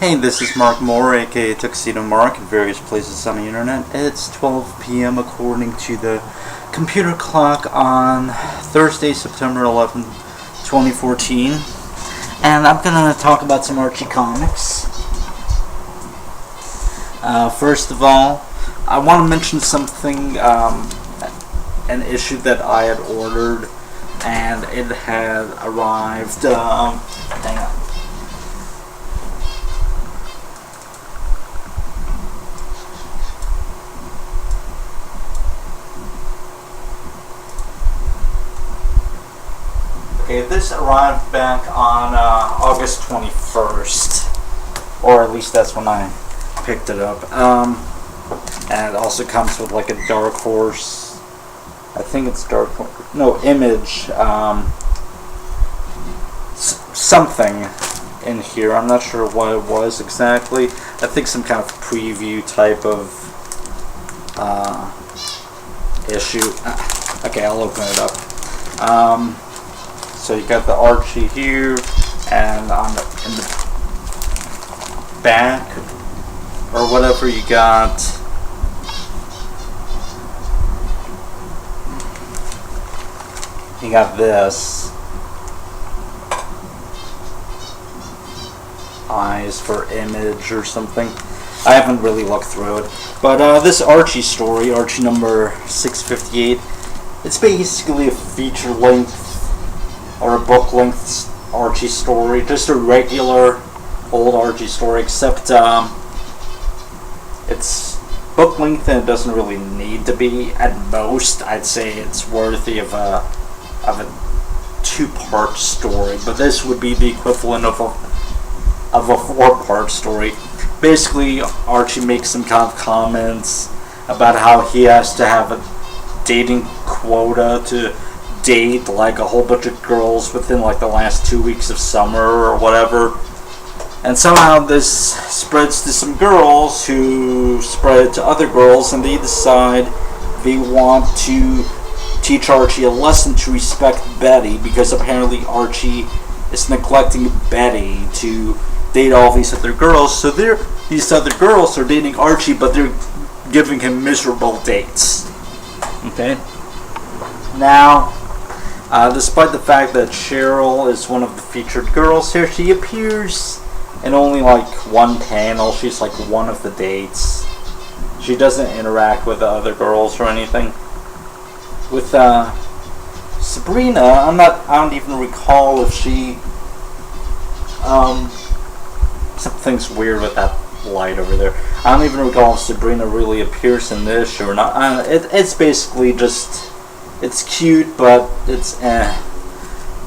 Hey, this is Mark Moore, aka Tuxedo Mark, in various places on the internet. It's 12 p.m. according to the computer clock on Thursday, September 11th, 2014. And I'm gonna talk about some Archie comics. First of all, I want to mention something, an issue that I had ordered, and it had arrived, hang on. Okay, this arrived back on August 21st, or at least that's when I picked it up. And it also comes with like a Dark Horse, I think it's Dark Horse, no, Image, something in here. I'm not sure what it was exactly. I think some kind of preview type of issue. Okay, I'll open it up. So you got the Archie here, and in the back, or whatever, you got this. Eyes for Image or something. I haven't really looked through it. But this Archie story, Archie number 658, it's basically a feature-length or a book-length Archie story, just a regular old Archie story, except it's book-length and it doesn't really need to be. At most, I'd say it's worthy of a two-part story, but this would be the equivalent of a four-part story. Basically, Archie makes some kind of comments about how he has to have a dating quota to date like a whole bunch of girls within like the last 2 weeks of summer or whatever, and somehow this spreads to some girls who spread it to other girls, and they decide they want to teach Archie a lesson to respect Betty, because apparently Archie is neglecting Betty to date all these other girls. So these other girls are dating Archie, but they're giving him miserable dates. Okay? Now, despite the fact that Cheryl is one of the featured girls here, she appears in only like one panel. She's like one of the dates. She doesn't interact with the other girls or anything. With Sabrina, I don't even recall if she something's weird with that light over there. I don't even recall if Sabrina really appears in this or not. It's basically just, it's cute, but it's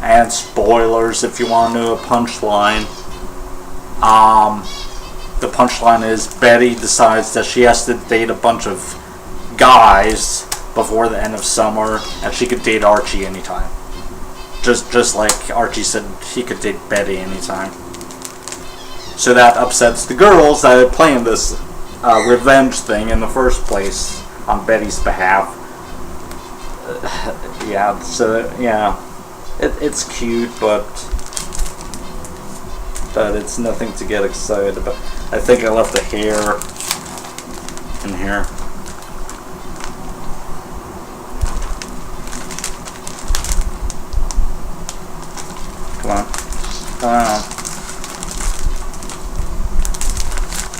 And spoilers if you want to know a punchline. The punchline is Betty decides that she has to date a bunch of guys before the end of summer, and she could date Archie anytime. Just like Archie said he could date Betty anytime. So that upsets the girls that are playing this revenge thing in the first place on Betty's behalf. It's cute, but it's nothing to get excited about. I think I left a hair in here. Come on.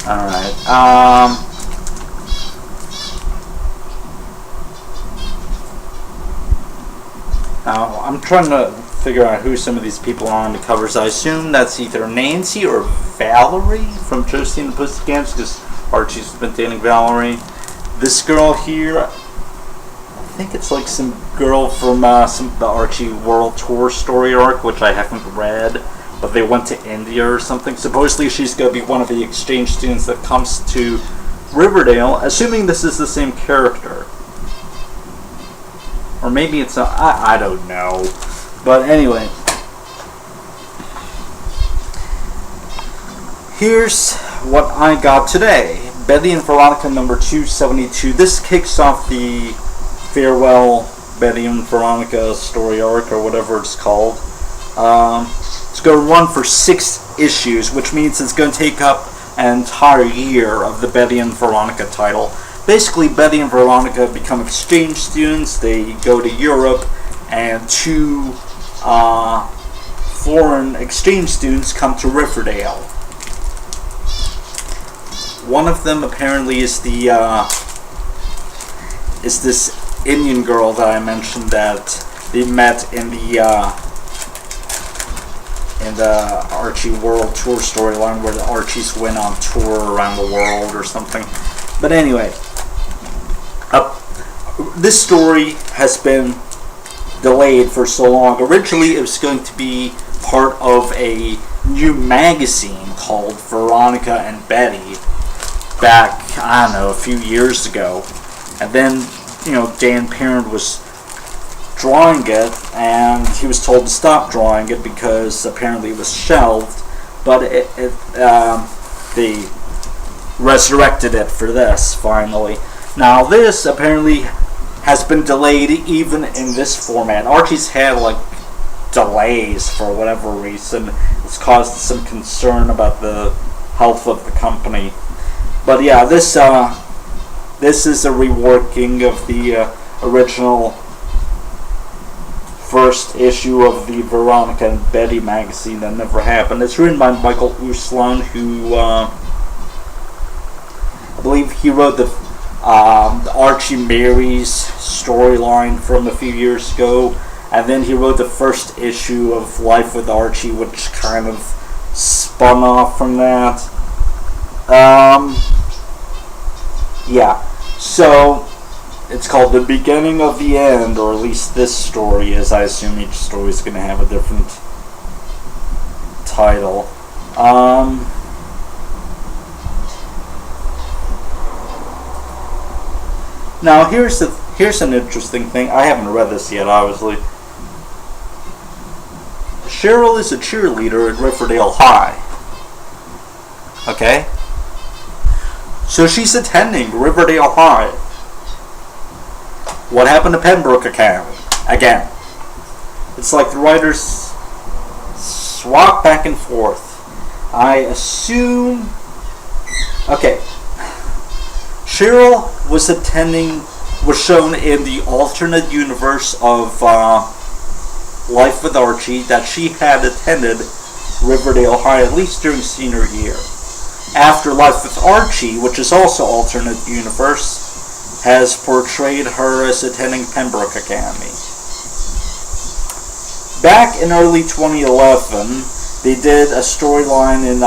Alright. Now, I'm trying to figure out who some of these people are on the covers. I assume that's either Nancy or Valerie from Josie and the Pussycats, because Archie's been dating Valerie. This girl here, I think it's like some girl from the Archie World Tour story arc, which I haven't read, but they went to India or something. Supposedly she's going to be one of the exchange students that comes to Riverdale, assuming this is the same character. Or maybe it's not, I don't know. But anyway. Here's what I got today. Betty and Veronica number 272. This kicks off the farewell Betty and Veronica story arc, or whatever it's called. It's going to run for 6 issues, which means it's going to take up an entire year of the Betty and Veronica title. Basically, Betty and Veronica become exchange students. They go to Europe, and two foreign exchange students come to Riverdale. One of them apparently is this Indian girl that I mentioned that they met in the Archie World Tour storyline, where the Archies went on tour around the world or something. But anyway, this story has been delayed for so long. Originally, it was going to be part of a new magazine called Veronica and Betty back, I don't know, a few years ago. And then, Dan Parent was drawing it, and he was told to stop drawing it because apparently it was shelved. But they resurrected it for this, finally. Now, this apparently has been delayed even in this format. Archie's had, delays for whatever reason. It's caused some concern about the health of the company. But yeah, this is a reworking of the original first issue of the Veronica and Betty magazine that never happened. It's written by Michael Uslan, who I believe he wrote the Archie Marries storyline from a few years ago, and then he wrote the first issue of Life with Archie, which kind of spun off from that. Yeah, so it's called The Beginning of the End, or at least this story is. I assume each story is going to have a different title. Now here's an interesting thing. I haven't read this yet, obviously. Cheryl is a cheerleader at Riverdale High. Okay? So she's attending Riverdale High. What happened to Pembroke Academy? Again. It's like the writers swap back and forth. I assume... Okay. Cheryl was shown in the alternate universe of Life with Archie that she had attended Riverdale High, at least during senior year. After Life with Archie, which is also alternate universe, has portrayed her as attending Pembroke Academy. Back in early 2011, they did a storyline in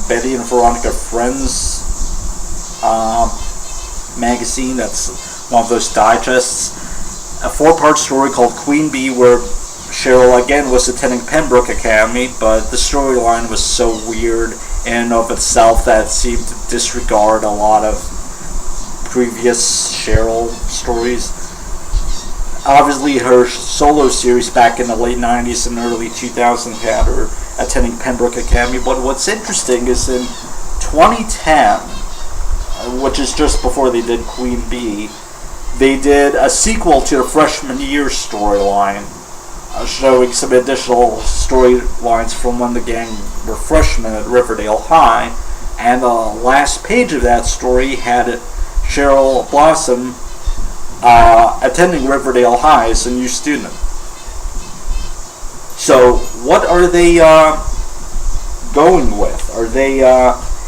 Betty and Veronica Friends magazine. That's one of those digests. A 4-part story called Queen Bee, where Cheryl again was attending Pembroke Academy, but the storyline was so weird in and of itself that it seemed to disregard a lot of previous Cheryl stories. Obviously, her solo series back in the late 90s and early 2000s had her attending Pembroke Academy. But what's interesting is in 2010, which is just before they did Queen Bee, they did a sequel to the freshman year storyline, showing some additional storylines from when the gang were freshmen at Riverdale High. And the last page of that story had Cheryl Blossom attending Riverdale High as a new student. So, what are they going with? Are they,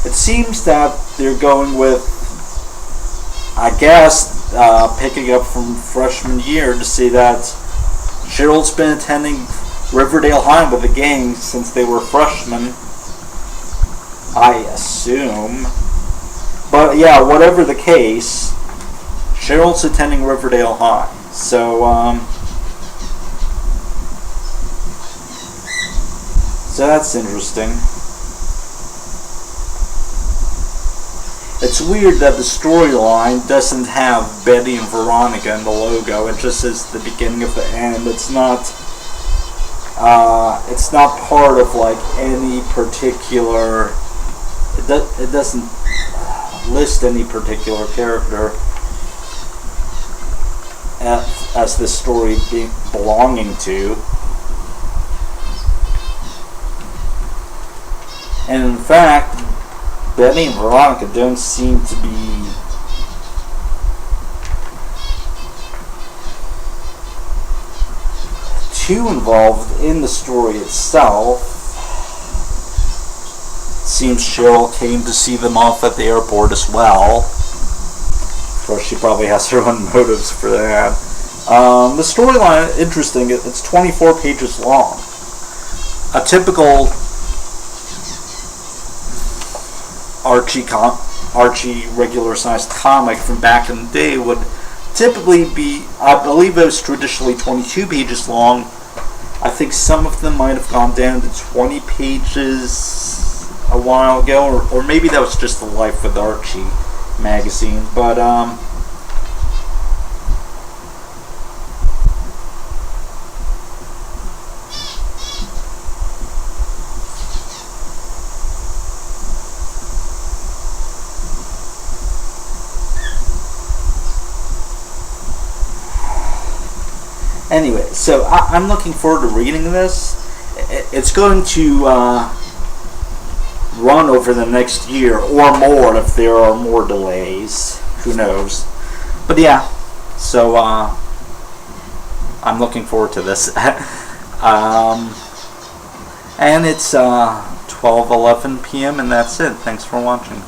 it seems that they're going with, I guess, picking up from freshman year to see that Cheryl's been attending Riverdale High with the gang since they were freshmen, I assume. But yeah, whatever the case, Cheryl's attending Riverdale High. So that's interesting. It's weird that the storyline doesn't have Betty and Veronica in the logo. It just says the beginning of the end. It's not part of any particular. It doesn't list any particular character as this story belonging to. And in fact, Betty and Veronica don't seem to be too involved in the story itself. Seems Cheryl came to see them off at the airport as well. Of course, she probably has her own motives for that. The storyline, interesting, it's 24 pages long. A typical Archie regular-sized comic from back in the day would typically be, I believe it was traditionally 22 pages long. I think some of them might have gone down to 20 pages a while ago, or maybe that was just the Life with Archie magazine. But anyway, so I'm looking forward to reading this. It's going to run over the next year or more if there are more delays. Who knows? But yeah, so I'm looking forward to this. And it's 12:11 p.m. and that's it. Thanks for watching.